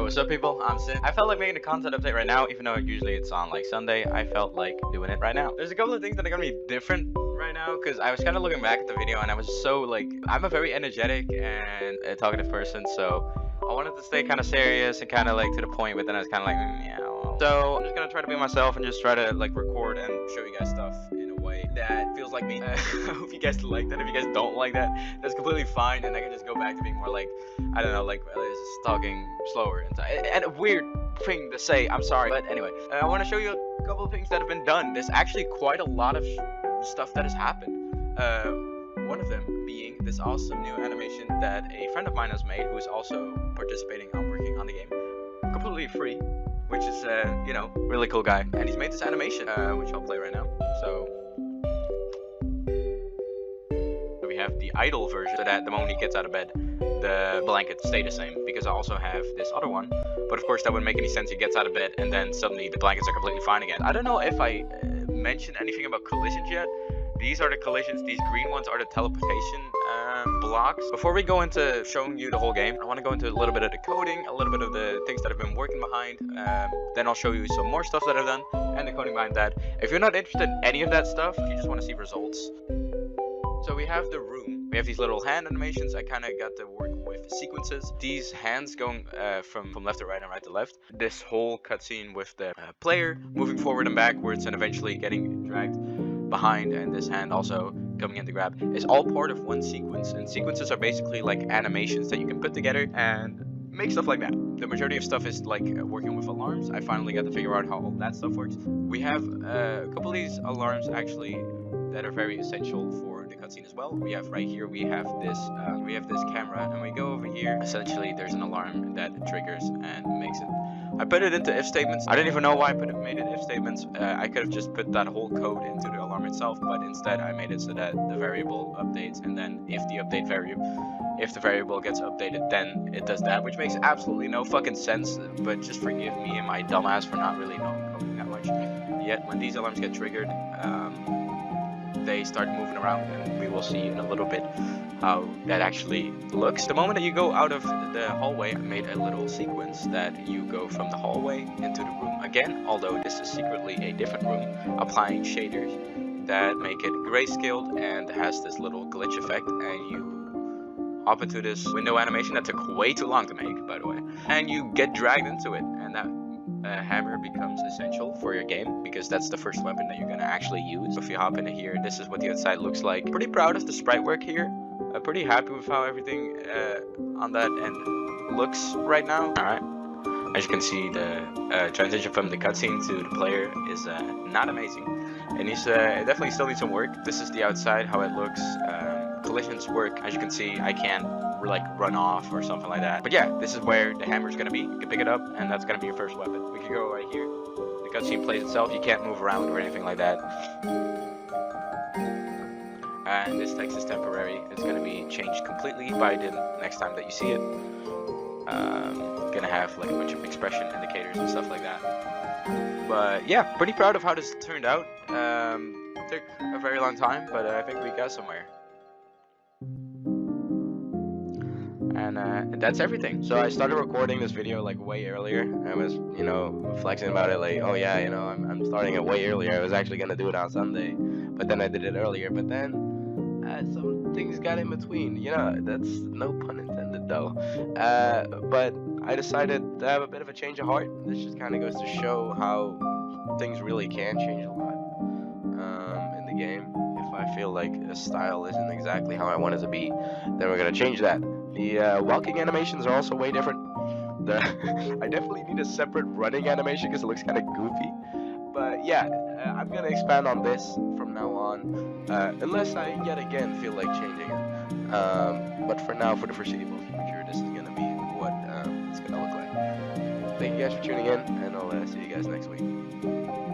What's up, people? I'm Sid. I felt like making a content update right now, even though usually it's on like Sunday. I felt like doing it right now. There's a couple of things that are gonna be different right now because I was kind of looking back at the video and I was so like, I'm a very energetic and talkative person, so I wanted to stay kind of serious and kind of like to the point, but then I was kind of like, yeah. So I'm just gonna try to be myself and just try to like record and show you guys stuff in a way that feels like me. I hope you guys like that. If you guys don't like that, that's completely fine, and I can just go back to being more like, I don't know, like just talking slower and a weird thing to say. I'm sorry, but anyway, I want to show you a couple of things that have been done. There's actually quite a lot of stuff that has happened. One of them being this awesome new animation that a friend of mine has made, who is also participating and working on the game, completely free, which is you know, really cool guy, and he's made this animation, which I'll play right now. So we have the idle version, so that the moment he gets out of bed, the blankets stay the same, because I also have this other one, but of course that wouldn't make any sense. He gets out of bed and then suddenly the blankets are completely fine again. I don't know if I mentioned anything about collisions yet. These are the collisions, these green ones are the teleportation blocks. Before we go into showing you the whole game, I want to go into a little bit of the coding, a little bit of the things that I've been working behind, then I'll show you some more stuff that I've done, and the coding behind that. If you're not interested in any of that stuff, if you just want to see results. So we have the room, we have these little hand animations. I kind of got to work with sequences. These hands going from left to right and right to left. This whole cutscene with the player moving forward and backwards and eventually getting dragged behind, and this hand also coming in to grab, is all part of one sequence. And sequences are basically like animations that you can put together and make stuff like that. The majority of stuff is like working with alarms. I finally got to figure out how all that stuff works. We have a couple of these alarms actually that are very essential for the cutscene as well. We have right here, we have this camera, and we go over here. Essentially, there's an alarm that triggers and makes it. I put it into if statements. I don't even know why I made it if statements. I could have just put that whole code into the alarm itself, but instead I made it so that the variable updates, and then if the variable gets updated, then it does that, which makes absolutely no fucking sense. But just forgive me and my dumbass for not really knowing coding that much. Yet when these alarms get triggered, they start moving around, and we will see in a little bit how that actually looks. The moment that you go out of the hallway, I made a little sequence that you go from the hallway into the room again, although this is secretly a different room, applying shaders that make it grayscaled and has this little glitch effect, and you hop into this window animation that took way too long to make, by the way, and you get dragged into it, and that hammer becomes essential for your game, because that's the first weapon that you're gonna actually use. So if you hop into here, this is what the outside looks like. Pretty proud of the sprite work here. Pretty happy with how everything on that end looks right now. Alright, as you can see, the transition from the cutscene to the player is not amazing, and he's definitely still needs some work. This is the outside, how it looks. Collisions work, as you can see. I can't like run off or something like that, but yeah, this is where the hammer is gonna be. You can pick it up, and that's gonna be your first weapon. We can go right here. The cutscene plays itself. You can't move around or anything like that. And this text is temporary. It's gonna be changed completely by the next time that you see it. Gonna have like a bunch of expression indicators and stuff like that. But yeah, pretty proud of how this turned out. Took a very long time, but I think we got somewhere. And that's everything. So I started recording this video like way earlier. I was, you know, flexing about it, like, oh yeah, you know, I'm starting it way earlier. I was actually gonna do it on Sunday, but then I did it earlier. But then some things got in between. You know, that's no pun intended though. But I decided to have a bit of a change of heart. This just kind of goes to show how things really can change a lot in the game. If I feel like a style isn't exactly how I want it to be, then we're gonna change that. The walking animations are also way different. I definitely need a separate running animation because it looks kind of goofy. But yeah, I'm gonna expand on this from now on, unless I yet again feel like changing it. But for now, for the foreseeable future, this is gonna be what it's gonna look like. Thank you guys for tuning in, and I'll see you guys next week.